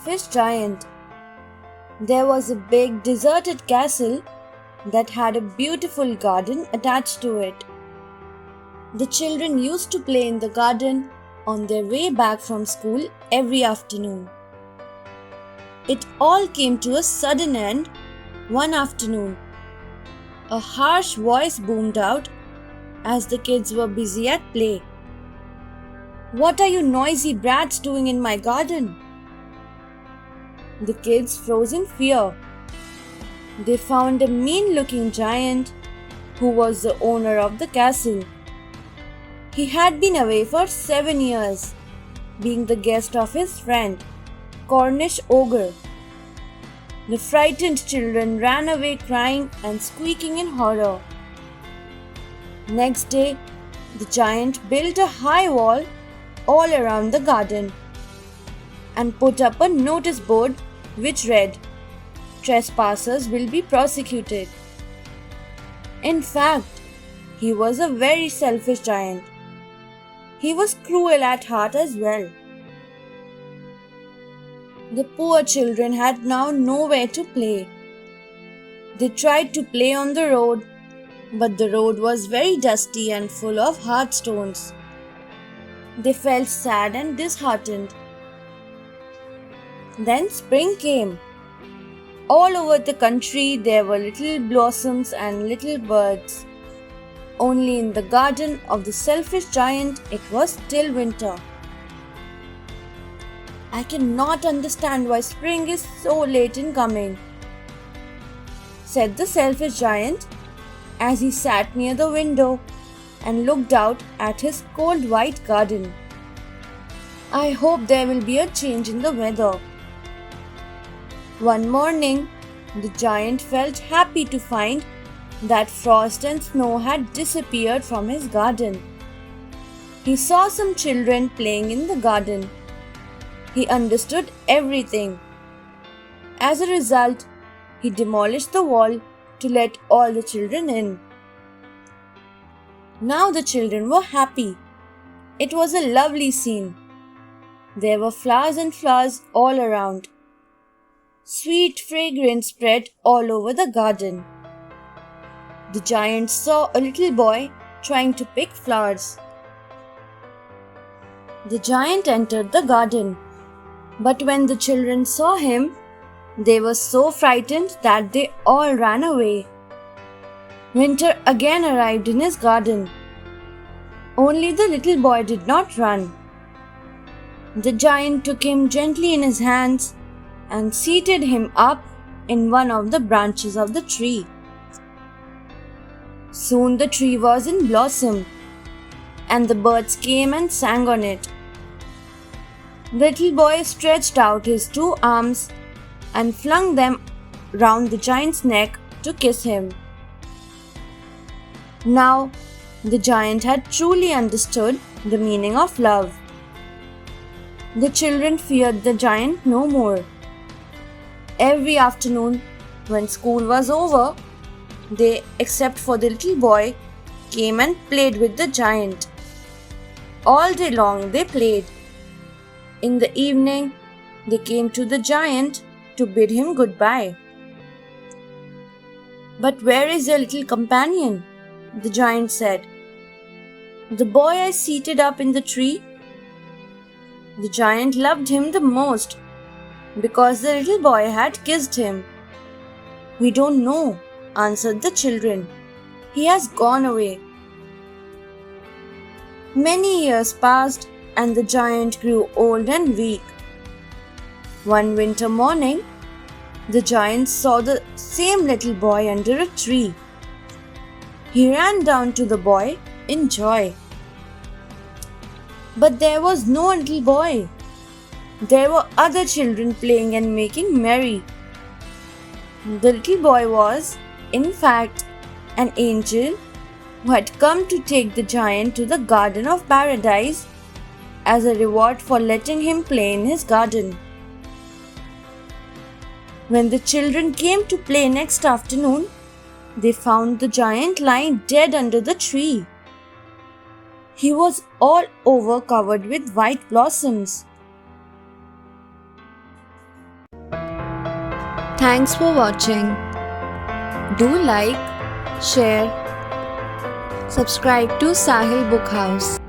selfish giant. There was a big deserted castle that had a beautiful garden attached to it. The children used to play in the garden on their way back from school every afternoon. It all came to a sudden end one afternoon. A harsh voice boomed out as the kids were busy at play. "What are you noisy brats doing in my garden?" The kids froze in fear. They found a mean-looking giant who was the owner of the castle. He had been away for 7 years, being the guest of his friend, Cornish ogre. The frightened children ran away crying and squeaking in horror. Next day, the giant built a high wall all around the garden and put up a notice board which read, "Trespassers will be prosecuted." In fact, he was a very selfish giant. He was cruel at heart as well. The poor children had now nowhere to play. They tried to play on the road, but the road was very dusty and full of hard stones. They felt sad and disheartened. Then spring came. All over the country there were little blossoms and little birds. Only in the garden of the selfish giant it was still winter. "I cannot understand why spring is so late in coming," said the selfish giant as he sat near the window and looked out at his cold white garden. "I hope there will be a change in the weather." One morning, the giant felt happy to find that frost and snow had disappeared from his garden. He saw some children playing in the garden. He understood everything. As a result, he demolished the wall to let all the children in. Now the children were happy. It was a lovely scene. There were flowers and flowers all around. Sweet fragrance spread all over the garden. The giant saw a little boy trying to pick flowers. The giant entered the garden, but when the children saw him, they were so frightened that they all ran away. Winter again arrived in his garden. Only the little boy did not run. The giant took him gently in his hands and seated him up in one of the branches of the tree. Soon the tree was in blossom, and the birds came and sang on it. The little boy stretched out his 2 arms and flung them round the giant's neck to kiss him. Now, the giant had truly understood the meaning of love. The children feared the giant no more. Every afternoon, when school was over, they, except for the little boy, came and played with the giant. All day long they played. In the evening, they came to the giant to bid him goodbye. "But where is your little companion?" the giant said. "The boy I seated up in the tree?" The giant loved him the most because the little boy had kissed him. "We don't know," answered the children. "He has gone away." Many years passed and the giant grew old and weak. One winter morning, the giant saw the same little boy under a tree. He ran down to the boy in joy. But there was no little boy. There were other children playing and making merry. The little boy was, in fact, an angel who had come to take the giant to the Garden of Paradise as a reward for letting him play in his garden. When the children came to play next afternoon, they found the giant lying dead under the tree. He was all over covered with white blossoms. Thanks for watching. Do like, share, subscribe to Sahil Book House.